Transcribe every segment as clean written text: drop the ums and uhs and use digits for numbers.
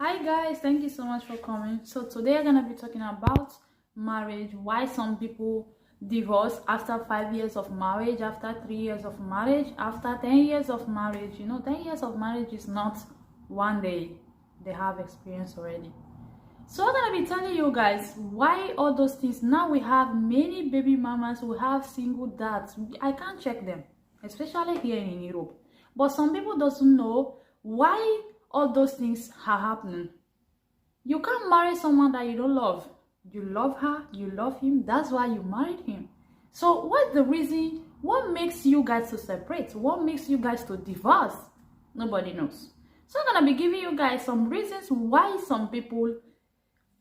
Hi guys, thank you so much for coming. So today I'm gonna be talking about marriage, why some people divorce after 5 years of marriage, after 3 years of marriage, after 10 years of marriage. 10 years of marriage is not one day. They have experience already. So I'm gonna be telling you guys why all those things. Now we have many baby mamas, we have single dads. I can't check them, especially here in Europe. But some people doesn't know why all those things are happening. You can't marry someone that you don't love. You love her, you love him, that's why you married him. So what's the reason? What makes you guys to separate? What makes you guys to divorce? Nobody knows. So I'm gonna be giving you guys some reasons why some people,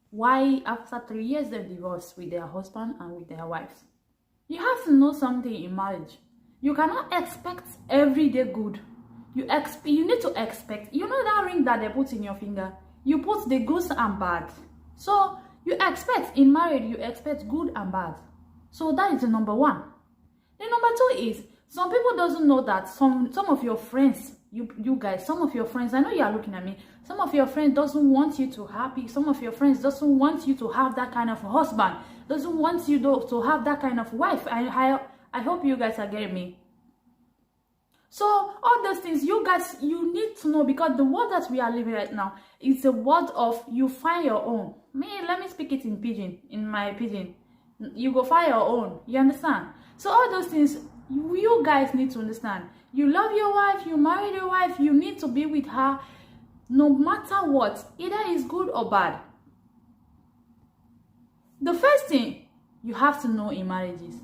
why after 3 years they divorce with their husband and with their wives. You have to know something in marriage. You cannot expect everyday good. You need to expect. You know that ring that they put in your finger? You put the good and bad. So you expect in marriage, you expect good and bad. So that is the number one. The number two is, some people doesn't know that some of your friends, you guys, some of your friends, I know you are looking at me, some of your friends doesn't want you to happy, some of your friends doesn't want you to have that kind of husband, doesn't want you to have that kind of wife. I hope you guys are getting me. So all those things, you guys, you need to know, because the world that we are living right now is a world of you find your own. Let me speak it in pidgin, in my pidgin. You go find your own. You understand? So all those things, you guys need to understand. You love your wife, you married your wife, you need to be with her no matter what, either it's good or bad. The first thing you have to know in marriage is,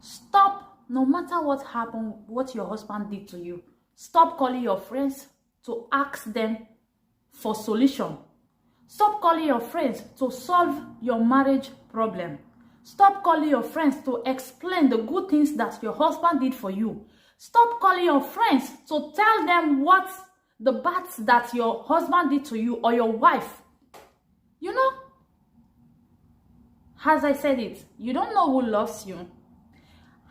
stop. No matter what happened, what your husband did to you, stop calling your friends to ask them for solution. Stop calling your friends to solve your marriage problem. Stop calling your friends to explain the good things that your husband did for you. Stop calling your friends to tell them what the bad that your husband did to you or your wife. You know, as I said it, you don't know who loves you.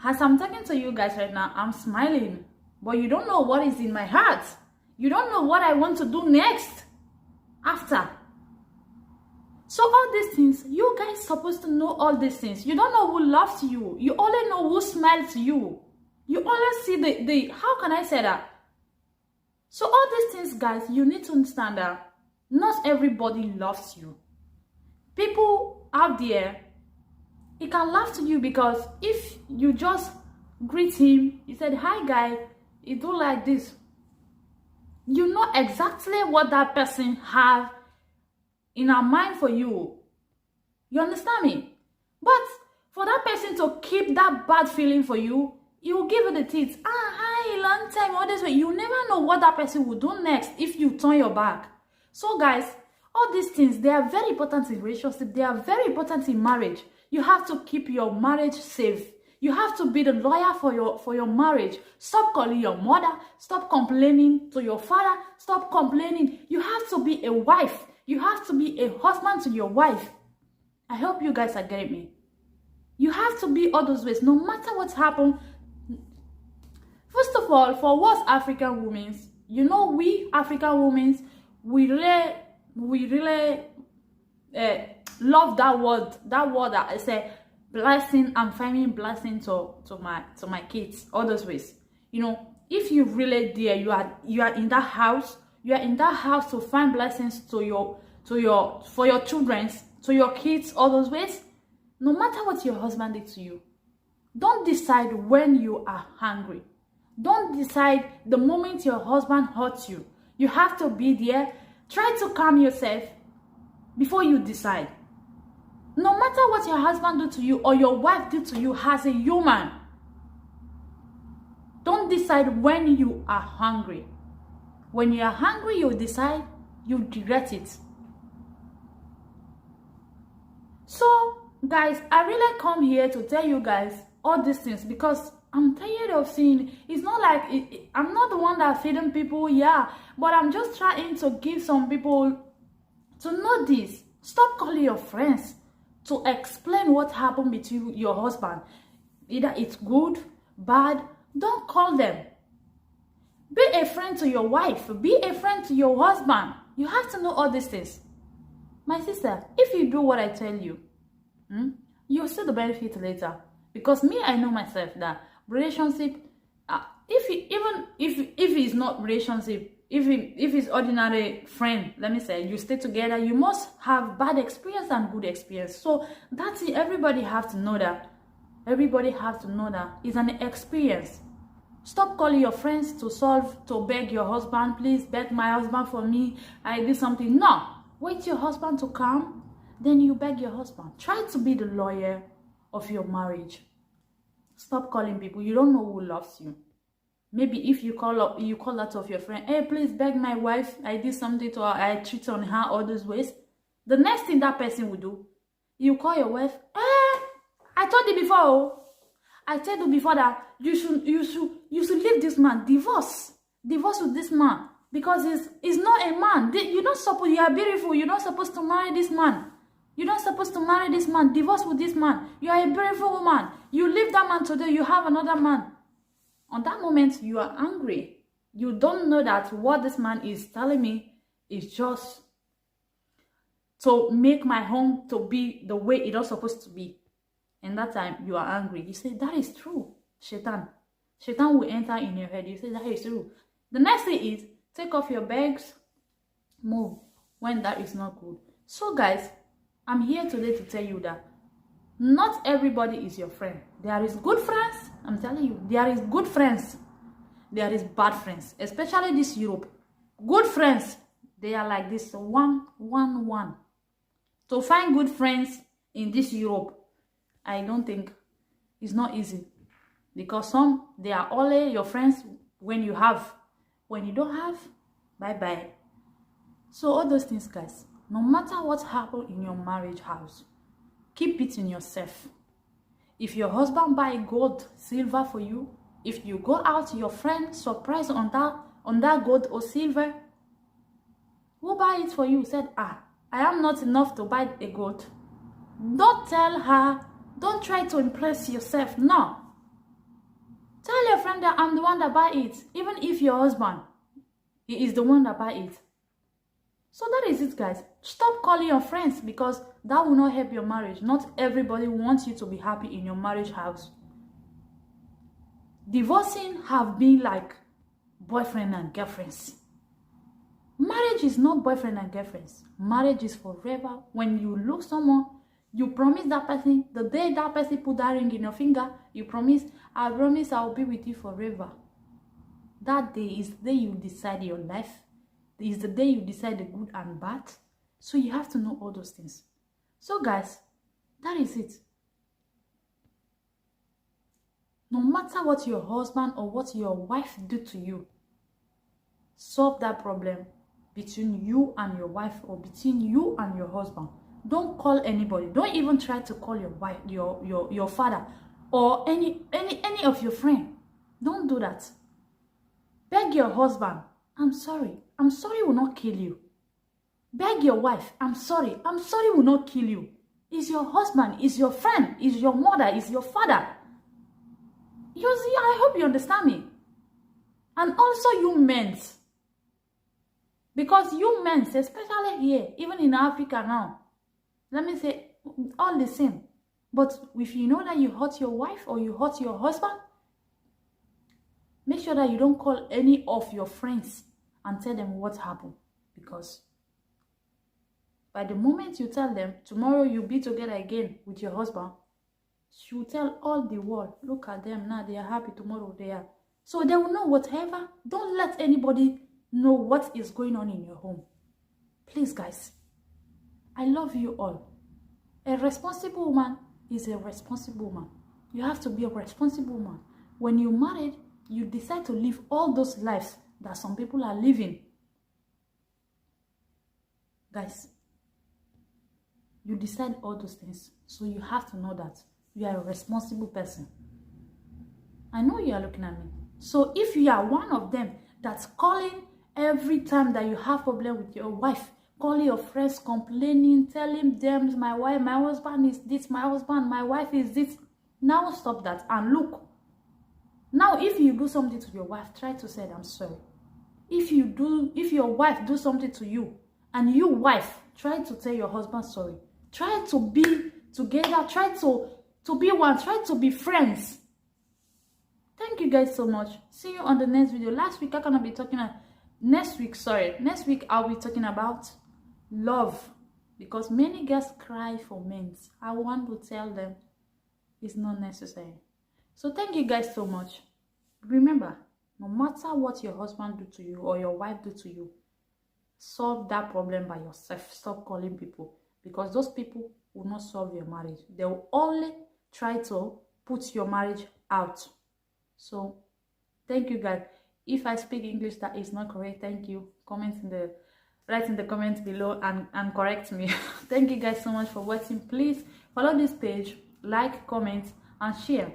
As I'm talking to you guys right now, I'm smiling, but you don't know what is in my heart. You don't know what I want to do next, after. So all these things, you guys supposed to know all these things. You don't know who loves you. You only know who smiles you. You only see the how can I say that? So all these things, guys, you need to understand that not everybody loves you. People out there, he can laugh to you because if you just greet him, he said, "Hi guy, you do like this." You know exactly what that person have in her mind for you. You understand me? But for that person to keep that bad feeling for you, you will give it the teeth. Hi, long time, all this way. You never know what that person will do next if you turn your back. So guys, all these things, they are very important in relationship. They are very important in marriage. You have to keep your marriage safe. You have to be the lawyer for your marriage. Stop calling your mother. Stop complaining to your father. Stop complaining. You have to be a wife. You have to be a husband to your wife. I hope you guys are getting me. You have to be all those ways, no matter what's happened. First of all, for us African women, you know, we African women, we really love that word that I say blessing. I'm finding blessing to my kids, all those ways. You know, if you really there, you are in that house, to find blessings for your children, to your kids, all those ways. No matter what your husband did to you, don't decide when you are hungry. Don't decide the moment your husband hurts you. You have to be there. Try to calm yourself before you decide. No matter what your husband did to you or your wife did to you as a human, don't decide when you are hungry. When you are hungry, you decide, you regret it. So, guys, I really come here to tell you guys all these things because I'm tired of seeing. It's not like I'm not the one that feeding people, yeah, but I'm just trying to give some people to know this. Stop calling your friends to explain what happened between your husband. Either it's good, bad, don't call them. Be a friend to your wife. Be a friend to your husband. You have to know all these things. My sister, if you do what I tell you, you'll see the benefit later. Because me, I know myself that relationship, even if it's not relationship, if it's ordinary friend, let me say, you stay together, you must have bad experience and good experience. So that's it. Everybody have to know that. Everybody have to know that it's an experience. Stop calling your friends to beg your husband, please beg my husband for me, I did something. No, wait your husband to come, then you beg your husband. Try to be the lawyer of your marriage. Stop calling people. You don't know who loves you. Maybe if you call out of your friend, hey, please beg my wife, I did something to her, I cheated on her all those ways. The next thing that person will do, you call your wife, I told you before, I told you before that you should leave this man, divorce with this man, because he's not a man. You are beautiful, you're not supposed to marry this man. You're not supposed to marry this man, divorce with this man. You are a beautiful woman. You leave that man today, you have another man. On that moment, you are angry. You don't know that what this man is telling me is just to make my home to be the way it was supposed to be. And that time, you are angry. You say, that is true. Shaitan will enter in your head. You say, that is true. The next thing is, take off your bags, move, when that is not good. So guys, I'm here today to tell you that not everybody is your friend. There is good friends. I'm telling you, there is good friends. There is bad friends, especially this Europe. Good friends, they are like this, one. To find good friends in this Europe, I don't think it's not easy. Because they are only your friends when you have. When you don't have, bye-bye. So all those things, guys, no matter what happens in your marriage house, keep it in yourself. If your husband buy gold, silver for you, if you go out, your friend surprise on that gold or silver, who buy it for you? Said, I am not enough to buy a gold. Don't tell her. Don't try to impress yourself. No. Tell your friend that I'm the one that buy it. Even if your husband is the one that buy it. So that is it, guys. Stop calling your friends, because that will not help your marriage. Not everybody wants you to be happy in your marriage house. Divorcing have been like boyfriend and girlfriends. Marriage is not boyfriend and girlfriends. Marriage is forever. When you look someone, you promise that person, the day that person put that ring in your finger, you promise, I promise I'll be with you forever. That day is the day you decide your life. Is the day you decide the good and bad. So you have to know all those things. So guys, that is it. No matter what your husband or what your wife do to you, solve that problem between you and your wife or between you and your husband. Don't call anybody. Don't even try to call your wife, your father, or any of your friends. Don't do that. Beg your husband, I'm sorry. I'm sorry will not kill you. Beg your wife, I'm sorry. I'm sorry will not kill you. Is your husband, is your friend, is your mother, is your father. You see, I hope you understand me. And also you men. Because you men, especially here, even in Africa now, let me say, all the same. But if you know that you hurt your wife or you hurt your husband, make sure that you don't call any of your friends and tell them what happened. Because by the moment you tell them, tomorrow you'll be together again with your husband, she will tell all the world, look at them now, they are happy, tomorrow they are. So they will know whatever. Don't let anybody know what is going on in your home. Please, guys, I love you all. A responsible woman is a responsible woman. You have to be a responsible woman. When you're married, you decide to live all those lives that some people are living. Guys, you decide all those things. So you have to know that you are a responsible person. I know you are looking at me. So if you are one of them that's calling every time that you have problem with your wife, calling your friends, complaining, telling them, my wife, my husband is this, my husband, my wife is this. Now stop that and look. Now if you do something to your wife, try to say, I'm sorry. If your wife do something to you, And you, wife, try to tell your husband sorry. Try to be together. Try to be one. Try to be friends. Thank you guys so much. See you on the next video. Next week I'll be talking about love, because many girls cry for men. I want to tell them it's not necessary. So thank you guys so much. Remember, no matter what your husband do to you or your wife do to you, solve that problem by yourself. Stop calling people, because those people will not solve your marriage. They will only try to put your marriage out. So thank you guys. If I speak English that is not correct, thank you. Write in the comments below and correct me. Thank you guys so much for watching. Please follow this page, like, comment and share.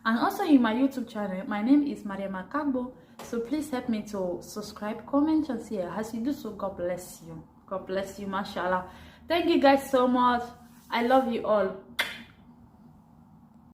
And also in my YouTube channel, my name is Mariama Kagbo. So please help me to subscribe, comment and share. As you do so, God bless you. God bless you, mashallah. Thank you guys so much. I love you all.